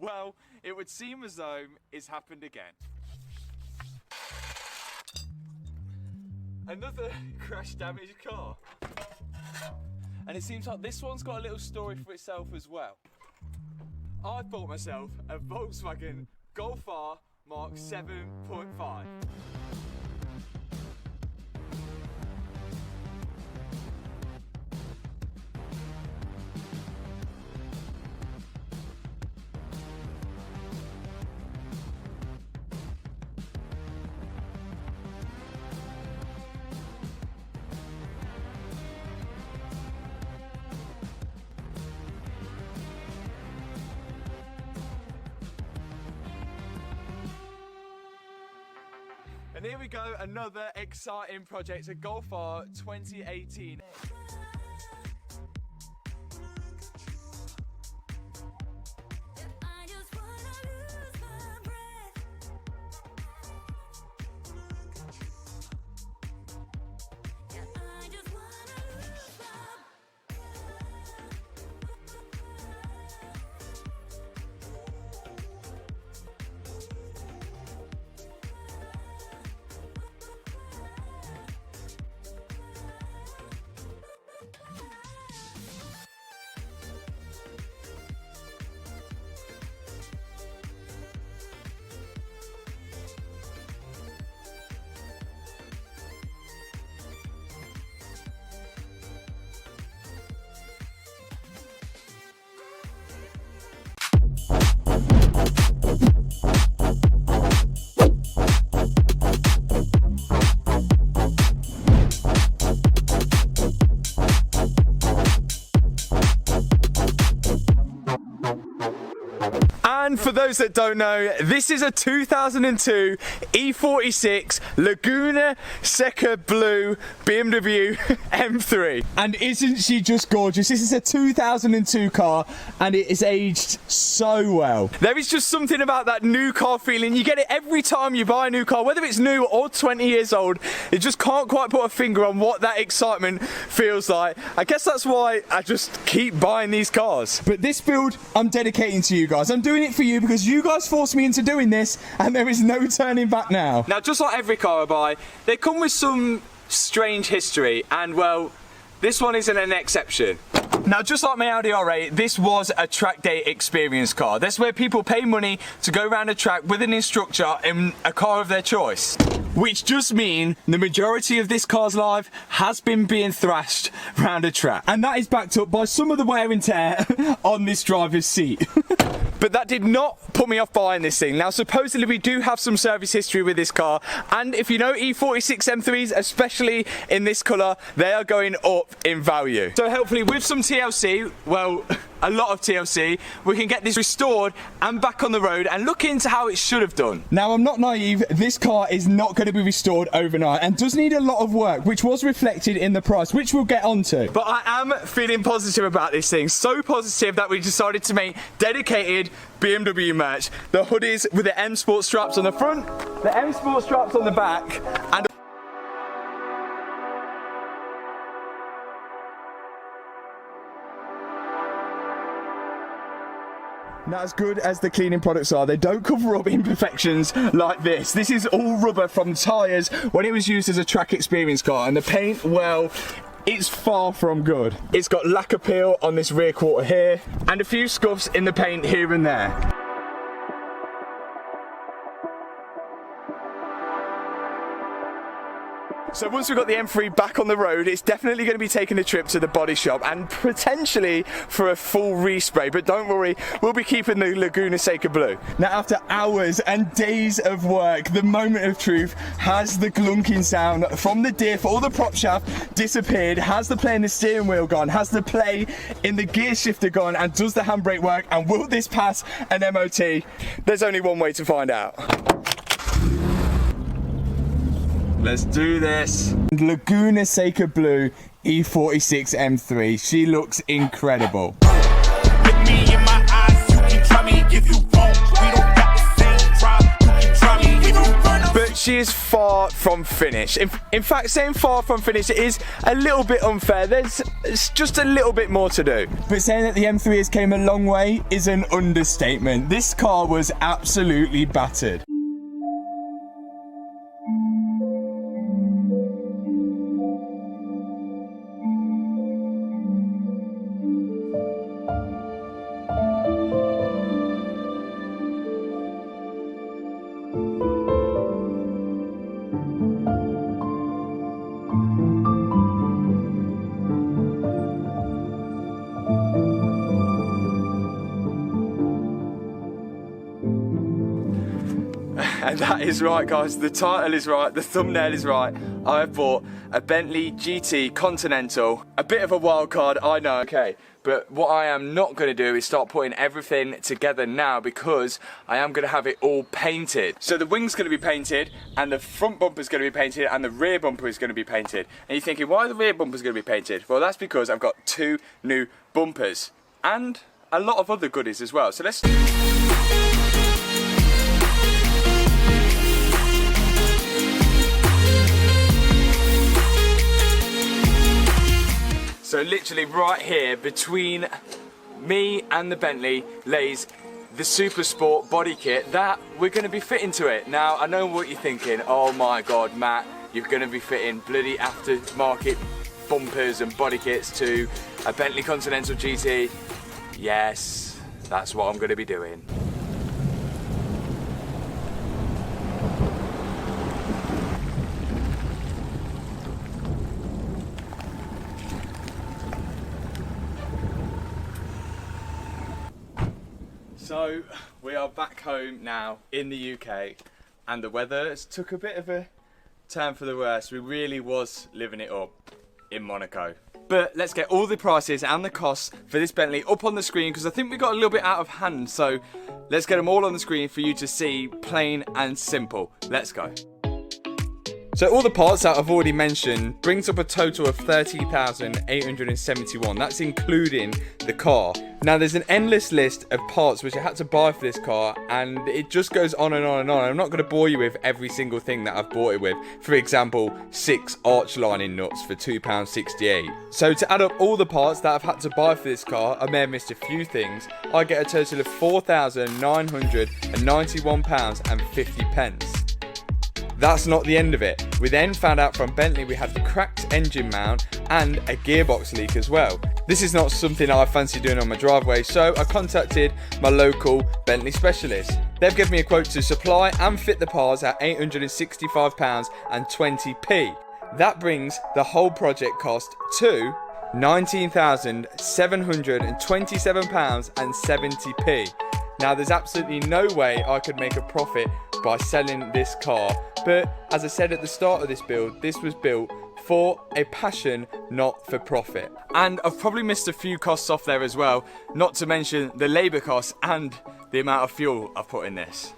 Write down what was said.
well, it would seem as though it's happened again. Another crash damaged car. And it seems like this one's got a little story for itself as well. I bought myself a Volkswagen Golf R Mark 7.5. And here we go, another exciting project, a Golf R 2018. And for those that don't know, this is a 2002 E46 Laguna Seca Blue BMW M3. And isn't she just gorgeous? This is a 2002 car and it is aged so well. There is just something about that new car feeling. You get it every time you buy a new car, whether it's new or 20 years old. You just can't quite put a finger on what that excitement feels like. I guess that's why I just keep buying these cars. But this build, I'm dedicating to you guys. I'm doing it for you because you guys forced me into doing this and there is no turning back now. Now, just like every car I buy, they come with some strange history and, well, this one isn't an exception. Now, just like my Audi R8, this was a track day experience car. That's where people pay money to go around a track with an instructor in a car of their choice. Which just mean the majority of this car's life has been being thrashed around a track. And that is backed up by some of the wear and tear on this driver's seat. But that did not put me off buying this thing. Now, supposedly we do have some service history with this car, and if you know E46 M3s, especially in this colour, they are going up in value. So hopefully with some TLC, well, a lot of TLC, we can get this restored and back on the road and look into how it should have done. Now, I'm not naive, this car is not going to be restored overnight and does need a lot of work, which was reflected in the price, which we'll get onto. But I am feeling positive about this thing, so positive that we decided to make dedicated BMW merch. The hoodies with the M Sport straps on the front, the M Sport straps on the back, and now, as good as the cleaning products are, they don't cover up imperfections like this. This is all rubber from tyres when it was used as a track experience car, and the paint, well, it's far from good. It's got lacquer peel on this rear quarter here, and a few scuffs in the paint here and there. So once we've got the M3 back on the road, it's definitely going to be taking a trip to the body shop and potentially for a full respray. But don't worry, we'll be keeping the Laguna Seca Blue. Now, after hours and days of work, the moment of truth, has the glunking sound from the diff or the prop shaft disappeared? Has the play in the steering wheel gone? Has the play in the gear shifter gone? And does the handbrake work? And will this pass an MOT? There's only one way to find out. Let's do this. Laguna Seca Blue E46 M3. She looks incredible. Look me in my eyes, you can try me if you want. We don't got the same drive, you can try me if you want. But she is far from finished. In fact, saying far from finished is a little bit unfair. There's just a little bit more to do. But saying that the M3 has came a long way is an understatement. This car was absolutely battered. And that is right, guys, the title is right, the thumbnail is right. I have bought a Bentley GT Continental. A bit of a wild card, I know, okay. But what I am not going to do is start putting everything together now, because I am going to have it all painted. So the wing's going to be painted, and the front bumper is going to be painted, and the rear bumper is going to be painted. And you're thinking, why the rear bumper is going to be painted? Well, that's because I've got 2 new bumpers and a lot of other goodies as well. So let's... So literally right here between me and the Bentley lays the Super Sport body kit that we're going to be fitting to it. Now I know what you're thinking, oh my god Matt, you're going to be fitting bloody aftermarket bumpers and body kits to a Bentley Continental GT. Yes, that's what I'm going to be doing. So we are back home now in the UK, and the weather has took a bit of a turn for the worse. We really was living it up in Monaco. But let's get all the prices and the costs for this Bentley up on the screen, because I think we got a little bit out of hand. So let's get them all on the screen for you to see, plain and simple. Let's go. So all the parts that I've already mentioned brings up a total of 30,871. That's including the car. Now there's an endless list of parts which I had to buy for this car, and it just goes on and on and on. I'm not going to bore you with every single thing that I've bought it with. For example, 6 arch lining nuts for £2.68. So to add up all the parts that I've had to buy for this car, I may have missed a few things. I get a total of £4,991.50. That's not the end of it. We then found out from Bentley we had the cracked engine mount and a gearbox leak as well. This is not something I fancy doing on my driveway, so I contacted my local Bentley specialist. They've given me a quote to supply and fit the parts at £865.20. That brings the whole project cost to £19,727.70. Now there's absolutely no way I could make a profit by selling this car, but as I said at the start of this build, this was built for a passion, not for profit. And I've probably missed a few costs off there as well, not to mention the labour costs and the amount of fuel I've put in this.